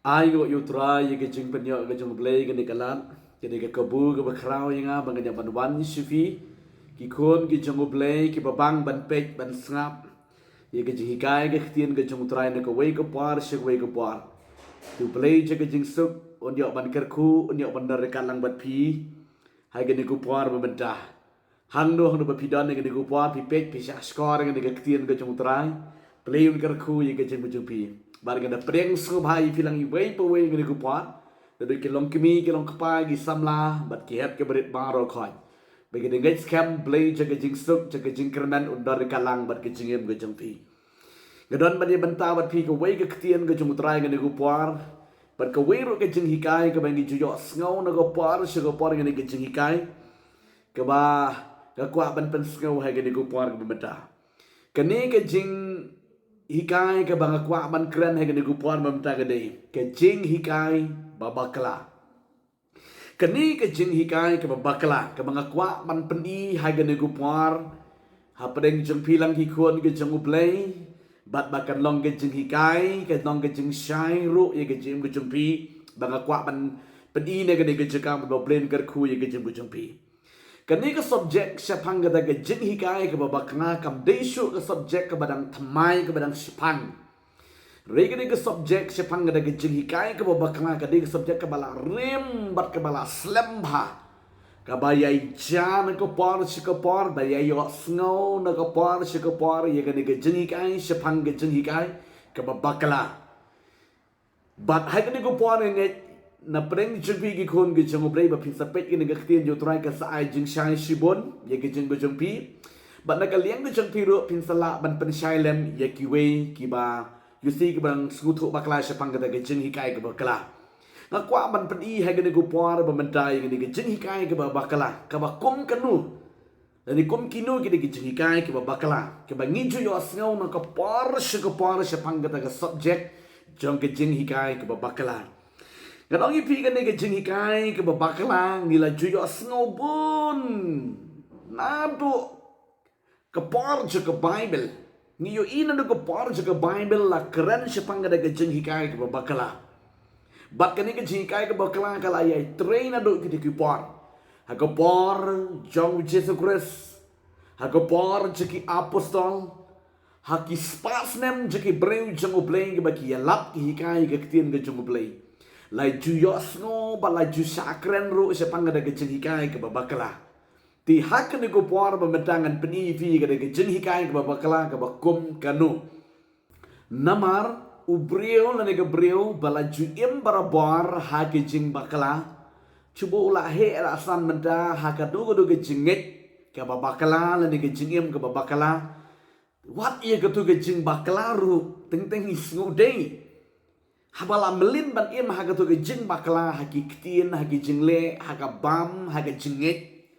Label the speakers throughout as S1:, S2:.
S1: ai go yutrai ke jing penyo ke jong blay ke nikalat ke de kabu ke bakrau yang bang ke ban wan shifi ki khon ki jong blay ki babang ban pek ban snap ye ke jing hikai ke tien ke jong trai ne ko wei ke par shik wei ke par tu blay je ke jing suk on yo ban kerku on yo ban dar kalang bat pi hai ke ne ku par ba hang no ba pi dan ke ne ku par pi pek pi sha skor ke ne ke tien ke jong trai play un kerku ye ke jing bu pi bar ganda preng so bhai filang i wei po wei ngri ku pat de ke long kimi ke long kpa gi samla bat ki het ke berit baro khoi be ke ngai scam play je ke jing suk je ke jing kernan undar ka lang bat ke jing em ke jing pi gadon ban ye banta bat pi ke wei ke ktien ke jung trai ngri ku par bat ke wei ro ke jing hikai ke bangi ju yo sngo na go par se go par ngri ke jing hikai ke ba ke kwa ban pen sngo ha ke ni ku par ke benta ke ni ke jing hikai ke bang kwa ban kren he ke gupuan mamta ke dei ke jing hikai babakla keni ke jing hikai ke babakla ke bang kwa ban peni ha ke gupuar ha pedeng jeng pilang hi khon ke jeng uplay bat bakan long ke jing hikai ke long ke jing shai ru ye ke jing jeng pi bang kwa ban peni ne ke jekam do plan ker khu ye ke jeng pi kani ke subjek syapang kata ke jing hikai ke babakna kam desu ke subjek ke badang thamai ke badang sipang regani ke subjek syapang kata ke jing hikai ke babakna ke ke subjek ke bala rim bat ke bala slembha ke bayai jan ke par si ke par bayai yo snow na ke par si ke par ye kani ke jing hikai syapang ke jing hikai ke babakla bat hai kani ke par ngai na preng jengpi ki khon ki jeng oblay ba phin sapet ki ngai ktien jo trai ka sai jing shai shibon ye ki jeng jeng pi ba na ka liang ki jeng pi ro phin sala ban pen shai lem ye ki wei ki ba you see ki bang sku thu bakla shapang ka ke jeng hikai ka bakla na kwa ban pen i ha ki ko par ba mentai ki ke jeng hikai ka ba bakla ka ba kum kanu dan kum kinu ki ke jeng hikai ka ba bakla ka ba ngiju yo asngau na ka par shapang ka ke subject jong ke jeng hikai ka ba bakla Gadong ipi kan ke jing hikai ke babaklang nila juyo snobun nado ke par je ke Bible ni yo ina do ke par je ke Bible la keren sepang ke jing hikai ke babakala bat kan ke jing hikai ke babakala kala ya train ado ke di par ha ke par jong Jesus Christ ha ke par je ki apostol ha ki spasnem je ki breu jong oblay ke baki ya lap ki hikai ke ktien ke jong oblay lai ju yosno ba lai ju sakren ru sepang ada ke jing hikai ke babakala ti hak ni ko por ba metangan peni fi ke jing hikai ke babakala ke bakum kanu namar ubrio la ne ke brio bala ju im barabar ha ke jing bakala cubo la he rasan menta ha ka do ke jinget ke babakala la ne ke jingim ke babakala wat ye ke tu ke jing bakala ru teng teng isngu dei habala melin ban im haga to ke jing bakla haki ktien haki jingle haga bam haga jinget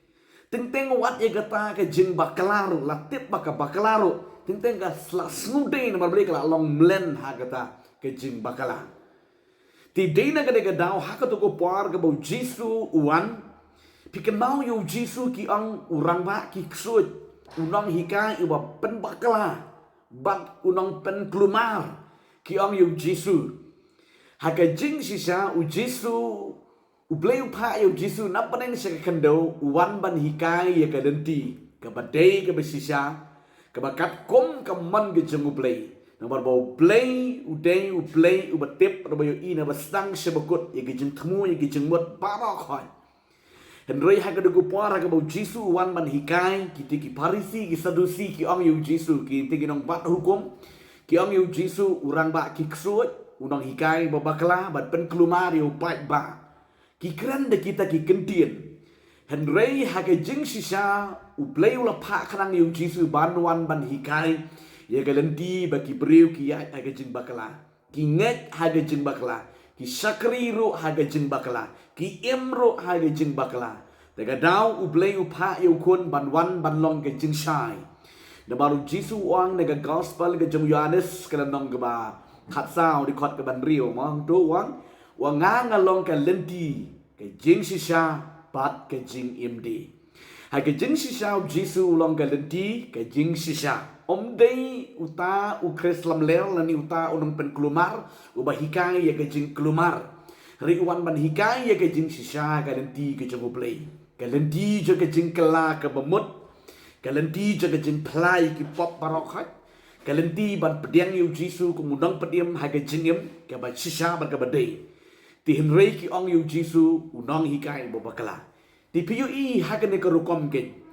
S1: ting teng wat ye gata ke jing bakla ru latip baka bakla ru ting teng ga snude na barbli kala long mlen haga ta ke jing bakla ti deina ga de dau haga to ko par ga bo jisu uan pikemau yo jisu ki ang urang ba ki ksut unang hikai uba pen bakla bat unang pen klumar ki ang yo jisu haka jing sisa u jisu u play pa yo jisu na paneng sa kando wan ban hikai ya ka denti ka badai ka besisa ka bakat kom ka man ge jeng u play na bar bo play u day u play u batip ro yo ina bastang se bakut ya ge jeng thmu ya ge jeng mot para khoi henry haka de ku para ka bo jisu wan ban hikai ki ki parisi ki sadusi ki ong yo jisu ki tigi nong bat hukum ki ong yo jisu urang ba ki ksuat unang hikai babakla bat pen klumar yo pai ba ki kren de kita ki kentien henry hake jing sisa u play ula pa khrang yo jisu banwan ban hikai ye galenti ba ki breu ki ya hake jing bakla ki nget hake jing bakla ki sakri ro hake jing bakla ki emro hake jing bakla daga daw u play u pa yo kun banwan ban long ke jing shai na baru jisu wang daga gospel ke jong Yohanes kala nong ba khat sao di khot ke ban rio mong tu wang ngang along ke lenti ke jing sisa pat ke jing imdi ha ke jing sisa jisu long ke lenti ke jing sisa Om day uta ukres lam ler lani uta unang pen kelumar ubah hikai ya kejing kelumar. Ri uan ban hikai ya kejing sisa kalenti kejing ublay. Kalenti jo kejing kela ke bemut. Kalenti jo kejing play ki pop barokat. Kalenti ban pediang yu Jisu kumudang pediam ha kejing em ke ba sisa ban ke badai. Ti henrei ki ong yu Jisu unang hikai bobakala. Ti piyu I hakane ke rukom ke.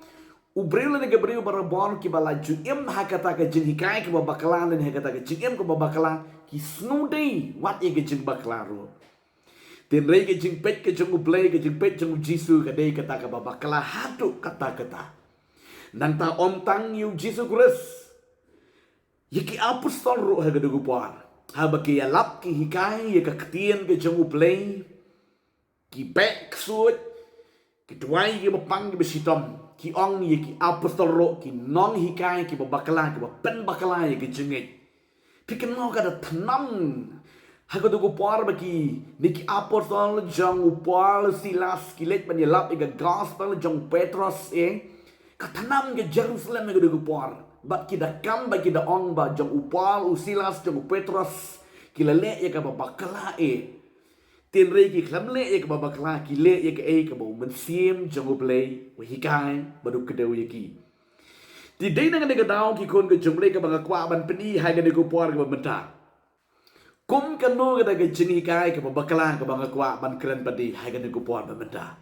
S1: Ubril ni Gabriel barabon ki balaju em hakata ke jin hikai ki babakala dan hakata ke jin em ke babakala ki snudei wat ye ke jin bakala ro. Tin rei ke jin pet ke jin ublei ke jin pet jin Jisu ke dei kata ke babakala hatu kata-kata. Nang ta om tang yu Jisu Kristus. Yaki apostol ro ha gedugu puar. Ha baki ya lap ki hikai ya ke ketien ke jin ublei ki pek suut ki tuai ki bapang ki besitom. Ki ong ye ki apostol ro ki non hikai ki babakala ki pen bakala ye ki jengit. Piken no kada tanam. Hago do puar baki niki apostol jong upal Silas kilet ban yelap ega gospel jong Petrus ka tanam ke Jerusalem ega do puar. Bat ki da kam baki da ong ba jong upal Silas jong Petrus kilale ye ka babakala Tin rei ki klamle ye ke babakla ki le ye ke ke bo mensim jongo play we hikai baru kedau ye ki. Ti dei nang ne daw ki kon ke jongle ke banga kwa ban peni hai ke ko por ke benta. Kum kan no ke da ke jing hikai ke babakla ke banga kwa ban kren padi hai ke ko por benta.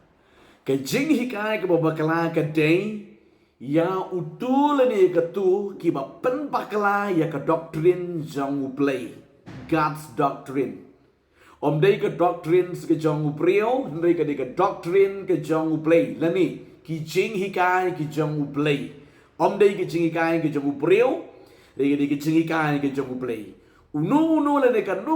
S1: Ke jing hikai ke babakla ke dei ya utul ni ke tu ki ba pen bakla ya ke doctrine jongo play. God's doctrine. Om day ke doctrine ke jong upriu, day ke doctrine ke jong uplay. Lani ki jing hikai ke jong uplay. Om day ke jing hikai ke jong upriu, day ke jing hikai ke jong uplay. Unu lani kan nu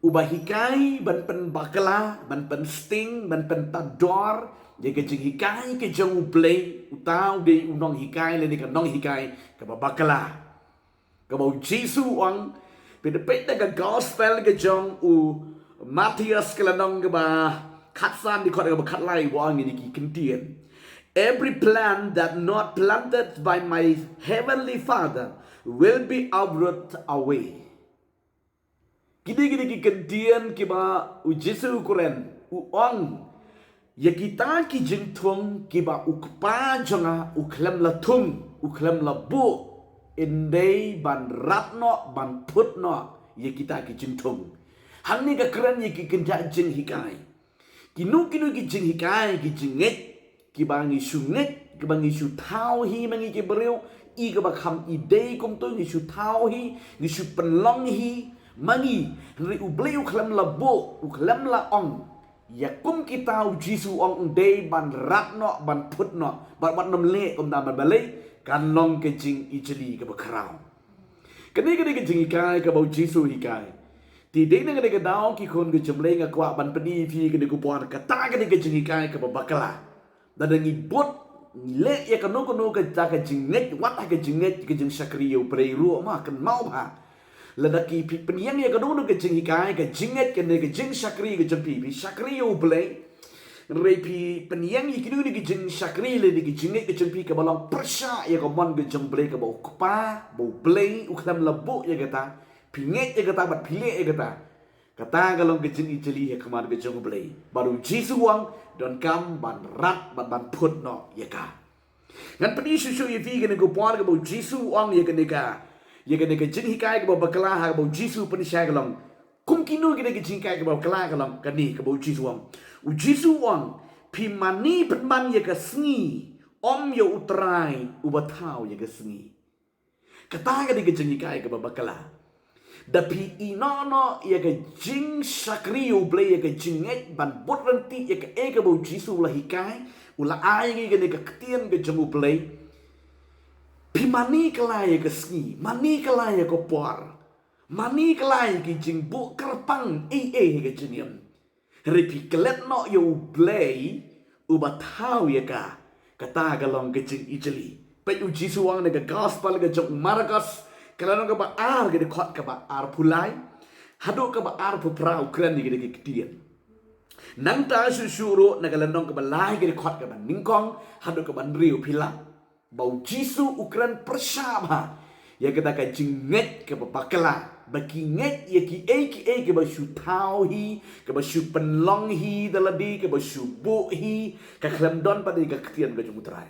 S1: ubah hikai ban pen bakala, ban pen sting, ban pen tador, day ke jing hikai ke jong uplay. Utau day unong hikai lani kan nong hikai ke bakala. Ke bau Jisu ang Pidapit na gospel ke jong u Matthias kelanong ke ba katsan di kota ke ba katlay wang ini ki kentien. Every plant that not planted by my heavenly Father will be uprooted away. Gini ki kentien ki ba u Jesu kuren u ong ya kita ki jingtung ki ba u kpa jonga u klem la tung u klem la bu. Indai ban ratno ban putno ye kita ki jintung. Hang ni ka keren ye ki kenja jing hikai. Kinu ki jing hikai ki jinget ki bangi sunget ki bangi su tau hi mangi ki beriu I ka ba kham idei kum tu ni su tau hi ni su penlong hi mangi ri u bleu khlem la bo u khlem la ong ya kum kita u Jisu ong dei ban ratno ban putno ban nom le kum da ban balai kan long ke jing ijeli ke bakrao. Kani ke jing hikai ke bau Jisu hikai. Ti dei nang ke daw ki kon ke jemle nga kwa ban pedi fi ke ku puan kata ke jing hikai ke babakala. Dadangi bot le ya kanu ke ta ke jinget wat ke jinget ke jing sakriyo preru ma kan mau ba. Ladaki pi peniang ya kanu ke jing hikai ke jinget ke jing sakri ke jempi pi sakriyo play. Repi peniang ikinu ni kijing sakri le ni kijing ke jempi ke balong persya ya ko mon ke jeng blei ke bau kepa bau blei uklam lebu ya kata pinget ya kata bat pile ya kata galong ke jeng ijeli ya kemar ke jeng blei baru Jisu wang don kam ban rat ban put no ya ka ngan peni susu ye fi ke ko por ke bau Jisu wang ya ke jeng hikai ke bau bakala ha bau Jisu peni sya galong kum kinu ke jeng hikai ke bau kala galong kani ke bau Jisu wang u Jisu wang pimani penman ye ke sengi om yo utrai u batau ye ke sengi kata ke jeng hikai ke babakala da pi inono ye ke jing sakri u ble ye ke jinget ban bot renti ye ke bau Jisu la hikai ula ai ke ke ketien ke jeng u ble pimani kala ye ke sengi mani kala ye ko por mani kala ye ke jing bu kerpang ke jeniam Repi kelet no yo blay uba tau ya ka kata galong ke jing ijeli pe u Jisu wang ne ke gospel ke jok Markus kalano ke ba ar ke khot ke ba ar pulai hado ke ba ar pu prau kren ni ke ketien nang ta su suro na kalano ke ba lai ke khot ke ba ningkong hado ke ba riu pilang bau jisu ukran persaba ya kita ka jinget ke papakala baki nget ya ki ke ba shu tau hi ke ba shu penlong hi daladi ke ba shu bu hi ka klam don pa di ka ktian ka jumutrai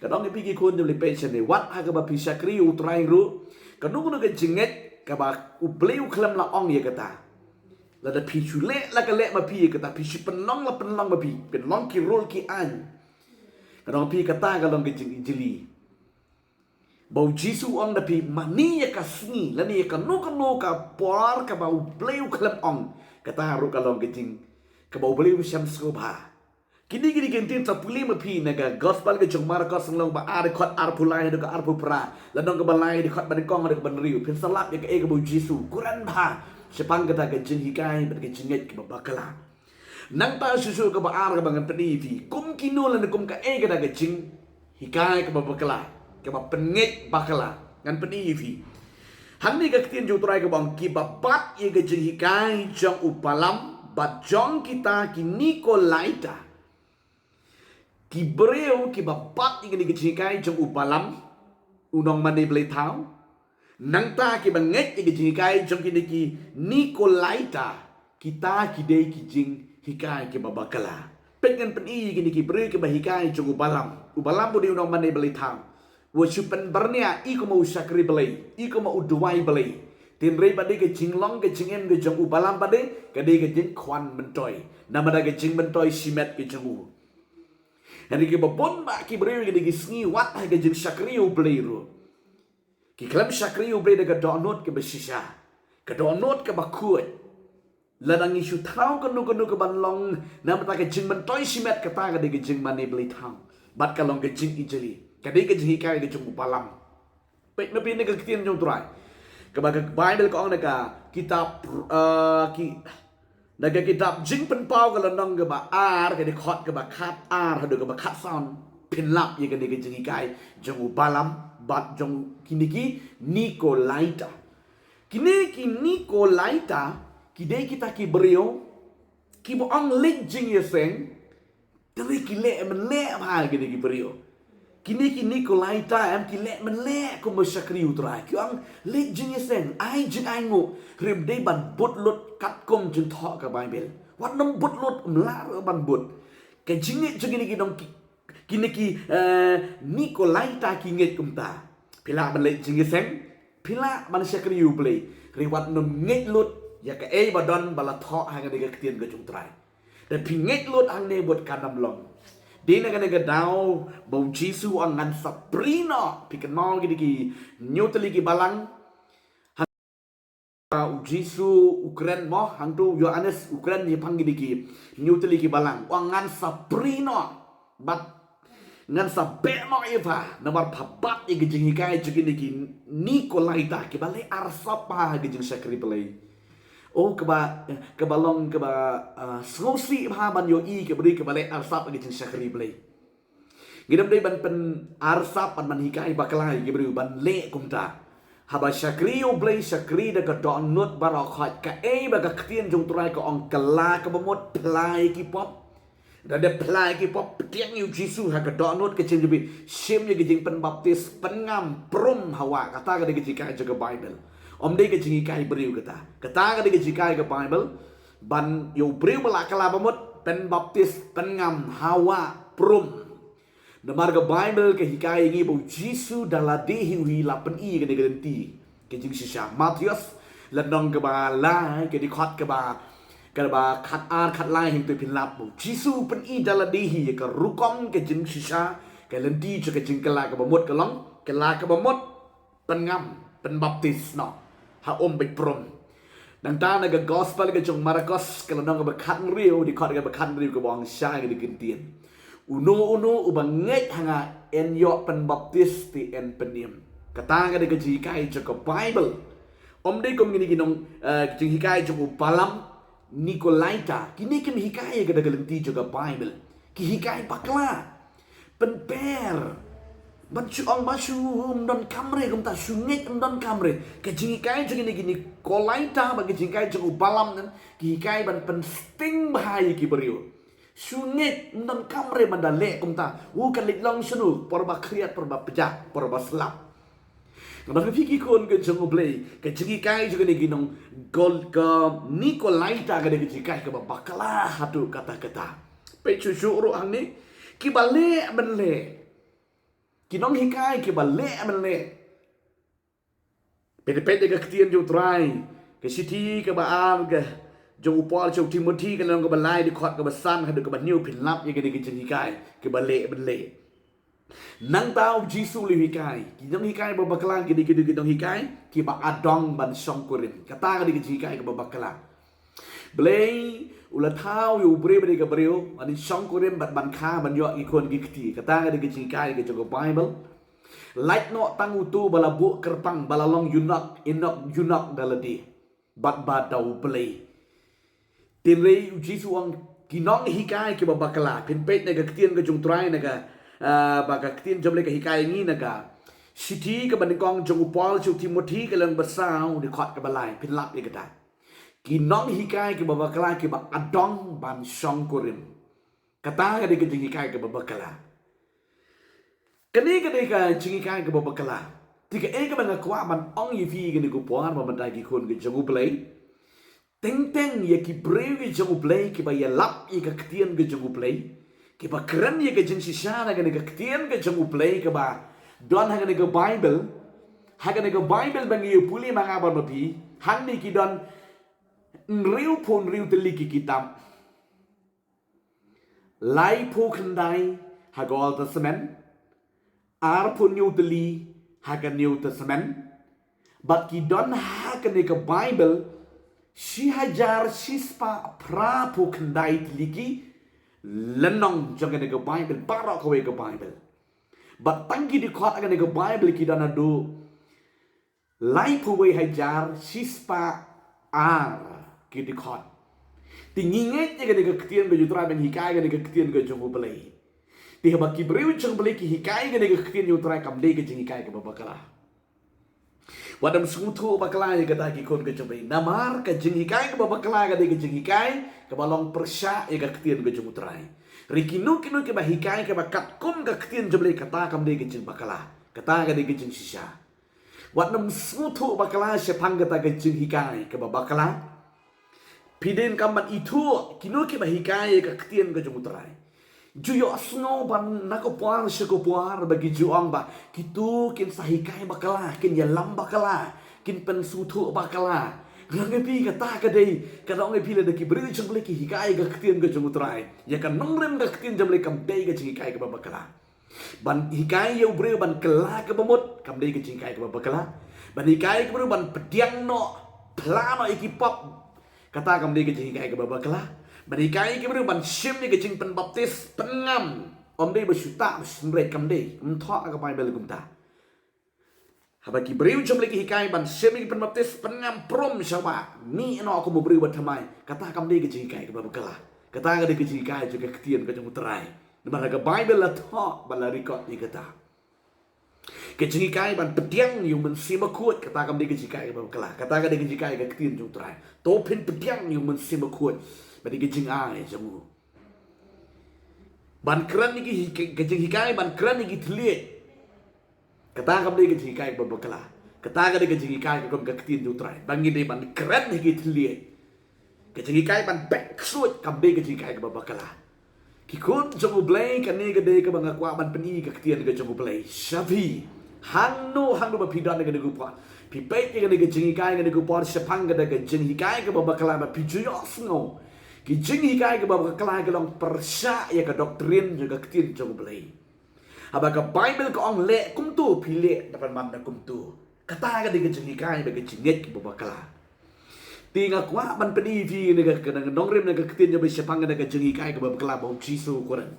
S1: ka dong pi ki kun de patient ne wat ha ka ba pi sakri utrai ru ka nu ka jinget ka ba u bleu klam la ong ya kata la da pi chu le la ka le ma pi ka ta pi shu penlong la penlong ma pi penlong ki rol ki an ka dong pi kata ka dong ke jing injili bau jisu ong da pi mani ya kasni la ni ka no ka por ka bau bleu klam ong kata ru ka long ke jing ka bau bleu sham sko ba kini kentin ta puli ma pi na ga gospel ke jong mar ko song long ba ar khot ar pulai do ka ar pu pra la dong ka balai di khot ba di kong da ka ban riu pin salap ya ka e ka bau jisu kuran ba sepang kata ke jing hikai ba ke jinget ke ba bakala nang ta susu ka ba ar ka bangan pedi fi kum kino la kum ka e ka da ke jing hikai ka ba bakala ke ba pengit bakala ngan pedi fi han ni ka ktin ju trai ka bang ki ba bat ye ka jing hikai jong upalam bat jong kita ki nikolaita ki breu ki ba bat ye ka jing hikai jong upalam unong mane ble thau nang ta ki banget ye ka jing hikai jong ki nikolaita kita ki dei ki jing hikai ke babakala pengen peni gini ki bre ke bahikai jong ubalam budi unong mane beli thang wo chupen bernia i ko mau sakri beli i ko mau duai beli tin re bade ke jinglong ke jingen ke jong ubalam bade ke de ke jing kwan mentoy nama da ke jing mentoy simet ke jong hari ke babon ba ki bre ke de sngi wat ha ke jing sakri u beli ro ki klam sakri u beli de ke donot ke besisha ke donot ke bakut ladang isu thau kanu ke banlong nama ta ke jing mentoy simet ke ta ke de ke jing mane beli thau bat ka long ke jing ijeli ke de ke jing kai ke jong ubalam pek na pin ke kitien jong trai ke ba bible ko ang ka kitab ki naga kitab jing pen pau ke landong ke ba ar ke de khot ke ba khat ar ha de ke ba khat son pin lap ye ke de ke jing kai jong ubalam bat jong kiniki nikolaita kiniki nikolaita kidei kita ki brio ki bo ang lik jing yeseng teri ki le men le ba ki ki brio kini ki nikolaita am ki le men le ko mo sakri utrai ki ang lik jing yeseng ai jing ai ngo rem dei ban bot lot kat kom jing tho ka bible wat nom bot lot la ban bot ke jing ni ki dong kini ki nikolaita ki nget kum ta pila ban le jing yeseng pila ban sakri u play riwat nom nget lot ya ke ei badon bala tho hang de ke tien ke chung trai de pinget lot ang ne bot kanam long de na ke dau bo jisu ang ngan saprino pikan mau ki nyutli ki balang jisu ukren mo hang tu yohanes ukren ni pang ki nyutli ki balang ang ngan saprino bat ngan sa bemo eva namar papat ki jing kai jing ki nikolaita ki bale arsapa ki jing sakri play oh kebalong skosi ha ban yo i ke beri ke bale arsap ke jing sakri play gidam dei ban pen arsap ban hikai bakalai ke beri ban le kumta haba sakri yo play sakri da ka don not barakhat ka e ba ka ktien jong turai ka ong kala ka bomot plai ki pop da de plai ki pop tiang yu jisu ha ka don not ke jing bi sim ye ke jing pen baptis pengam prum hawa kata ka de ke jikai jaga bible om dei ke jingi kai briu kata ka de ke jikai ke bible ban yo briu bala kala bamot pen baptis pen ngam hawa prum na marga bible ke hikai ngi bo jisu dala dehi wi la pen i ke de genti ke jing sisa matius ladong ke ba la ke di khot ke ba khat ar khat lai hing tu pin lap bo jisu pen i dala dehi ke rukom ke jing sisa ke lenti ke jing kala ke bamot ke long ke la ke bamot pen ngam pen baptis no ha om be prom dan ta na ga gospel ga jong marcos kala nong ba khan riu di khot ga ba khan riu ga bong sha ga di gentien uno ubang nget hanga en yo pen baptis ti en penim kata ga de ga ji kai jo bible om de kom gini ginong jing hikai jo palam nikolaita kini kim hikai ga de ga lenti jo bible ki hikai pakla pen per ban chu ong ba chu don kamre kum ta sunget don kamre ke jing kai jing ni gini kolaita ba ke jing kai jing ubalam nan ki kai ban pen sting bahai ki beriu Sungit non kamre mandale kumta. Kan long sunu porba kriat porba pejak porba selap. Kalau fikir kon ke jangu play ke cigi kai juga ni ginong gol ke Nikolaita ke de cigi kai ke bakala hatu kata-kata. Pe cucu ro ang ni ki bale menle. Kinong hikai ki bale menle. Pede-pede ke ketian jo try ke city ke baal ke jo upal jo Timothy ke lang ke balai di khot ke basan ke ke baniu pin lap ye ke de cigi kai ke bale menle. Nang tau Jisu li hikai kinong hikai babakalang gidi kinong hikai ki ba adong ban song kurin kata gidi hikai ke babakalang blay ula tau yu bre bre ke breu ani song kurin bat ban kha ban yo ikon gikti kata gidi hikai ke jogo Bible like no tang utu bala bu kerpang bala long yunak daladi bat batau blay tinrei Jisu ang kinong hikai ke babakala pinpet na gaktian ke jung try na ga baga ktin jomle ka hikai ngi naga siti ka bandingkong jong upal chu Timothy ka lang basau di khot ka balai pin lap ye kata kinong hikai ke babakala ke ba adong ban song kurim kata ka de ke hikai ke babakala kani ka de ka hikai ke babakala tika e ka banga kwa ban ong yi fi ke ni ku puan ba mandai ki khon ke jong uplay teng ye ki breu ke jong uplay ke ba ya lap ye ka ktin ke jong uplay ke ba keren ye ke jeng sisana ke ne ke ktian ke jeng uplay ke ba don ha ke ne ke Bible bang ye puli manga ba pi han ni ki don riu teli ki kitab lai po kendai ha ke Old Testament ar pun new teli ha ke New Testament but ki don ha ke ne ke Bible si hajar sispa pra po kendai teli ki lenong jangan ke Bible parok kowe ke Bible but tangki di khot akan ke Bible ki dana do lai puwe hajar sispa ar ki di khot tinginget je ke ketien ke jutra ben hikai ke ketien ke jong belai ti haba ki breu jong belai ki hikai ke ketien jutra kam de ke jing hikai ke babakala wadam sumutu bakala ye kata ki kon ke jong namar ke jing hikai ke babakala ke jing hikai ke balong persya ye ke ketien ke jong utrai rikinu kinu ke bahikai ke bakat kum ke ketien jong belai kata kam de ke jing bakala kata ke jing sisa wadam sumutu bakala sepang kata ke jing hikai ke babakala piden kamban itu kinu ke bahikai ke ketien ke jong utrai juyo snow ban nakopuar sekupuar bagi juang ba kitu kin sahikai bakala kin yalam bakala kin pensutu bakala ngepi kata kadai kada ngepi le deki beri jemble ki hikai ga ketien ga jemutrai ya kan nongrem ga ketien jemble kam dei ga hikai ga bakala ban hikai yo bre ban kela ke bamut kam dei ga hikai ga bakala ban hikai ke ban pediang no plano iki pop kata kam dei ga hikai ga bakala berikai ke ban sim ni ke jing pen baptis pengam om dei bersyuta senrek kam dei thok ka Bible kumta haba ki breu jom lagi hikai ban sim ni pen baptis pengam prom sawa ni no aku mau breu buat thamai kata kam dei ke hikai ke babakala kata ga de ke hikai juga ketien ke jong terai mana ka Bible la thok ban la record ni kata ke hikai ban pediang yung men sim kuat kata kam dei ke hikai ke babakala kata ga de ke hikai ke ketien jong terai to pen pediang yung men sim kuat bagi kecing ai jamu ban kran ni kecing hikai ban kran ni tliet kata kam dei kecing hikai babakala kata ga dei kecing hikai kom ketien jutrai bangi dei ban kran ni tliet kecing hikai ban back suit kam dei kecing hikai babakala ki kun jamu blai kan ni ga dei ka banga kwa ban peni ka ketien ga jamu blai shavi hangno ba pidan ga dei pa pi pet ga dei kecing hikai ga dei pa sepang ga dei kecing hikai ga babakala ba pijuyo sno ki jing hikai ke babak kelai ke long persya ya ke doktrin juga ketien jong belai haba ke Bible ke ong le kum tu pile dapat manda kum tu kata ke di jing hikai bagi jinget ke babak kelai tinga kwa ban pedi vi ne ke nong rem ne ke ketien jo be sepang ke jing hikai ke babak kelai bong Jisu koran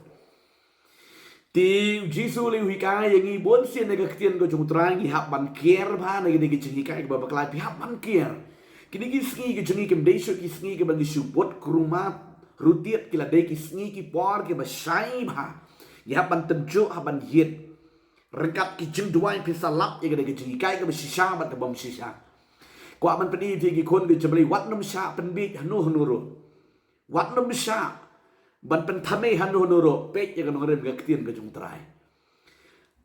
S1: ti Jisu le hikai yang i bon sien ne ke ketien ke jong trang i hab ban kier ba ne ke jing hikai ke babak kelai pi hab ban kier kini kisngi ke jengi kem deso kisngi ke bagi subot kuruma rutiat kila de kisngi ki por ke basai ba ya ban tenjo haban yet rekap ki jeng duai pisalap ya ke jengi kai ke basisa ban ke bom sisa kwa ban pedi ti ki kon ke jebli wat nom sha penbit hanu hanuro wat nom sha ban pen thame han honoro pe ya kan ngorem ga ktien ga jung trai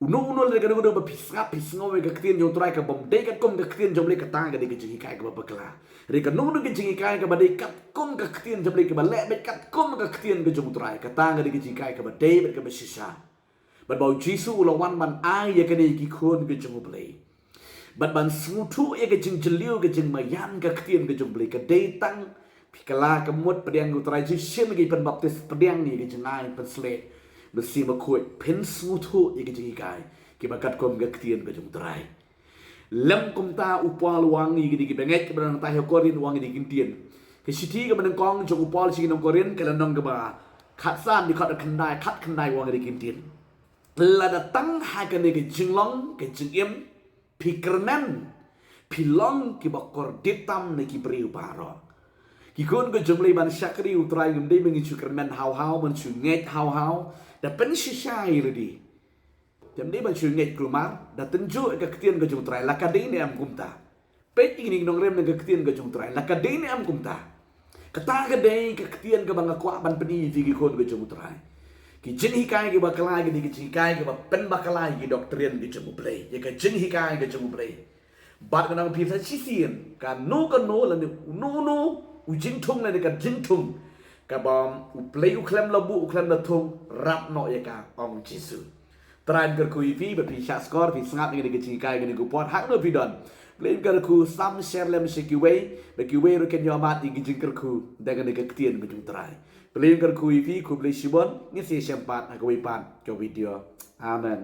S1: uno le ga do ba pisnga pisngo ga ktien jung trai ka bom de ka kom ga ktien jom le ka ta ga de ga jingi kai ga ba bakla re ka no ga jingi kai ga ba de kat kom ga ktien jom le ka ba le be kat kom ga ktien ga jung trai ka ta ga de ga jingi kai ga ba de be ga ba shisha ban bau jisu lo wan ban ai ya ka ne ki khon ga jung ble ban smutu ya ga jing jeliu ga jing mayan ga ktien ga jung ble ka de tang pikala ka mut pediang gu trai ji shin gi pen baptis pediang ni ga jingai pen sle besi ma khoi pen smutu ya ga jingi kai ki ba kat kom ga ktien ga jung trai lem kum ta upal wang gi di benget ke bang ta he korin wang di gintien ke siti ga ban kong jong upal si nong korin ke la nong ga ba khat san di khat khandai wang di gintien la da tang ha ka ne ga jinglong ke jingim pikernan pilong ki bakor ditam ne ki priu paro ki kon go jumle ban shakri utrai ngem mengi chukerman how man chu nget how da pen shishai redi jam de ban chu nget klumar da tenju ka ktien go jung trai la ka de ne am kumta pe ini nong rem ne ka ktien go jung trai la ka de ne am kumta kata ka de ka ktien ka bang kwa ban peni fi ki kon go jung trai ki jing hikai ki bakala ki ki hikai ki ba pen bakala ki doktrin ki jung play ye ka jing hikai ki jung play bat ka nang pi sa chisien ka no la ne no u jing thung la ne ka jing thung ka bom u play u klem la bu u klem la thung rap no ye ka ong jisu tran ka ku fi ba pi sha score pi snap ni ki hikai ki ku pot hak no pi don play ka ku sam share lem se ki we ba ki we ro ken yo mat ki jing ka ku da ka ne ka ktien ka jung trai play ka ku fi ku play shibon ni se sempat ka we pan ke video amen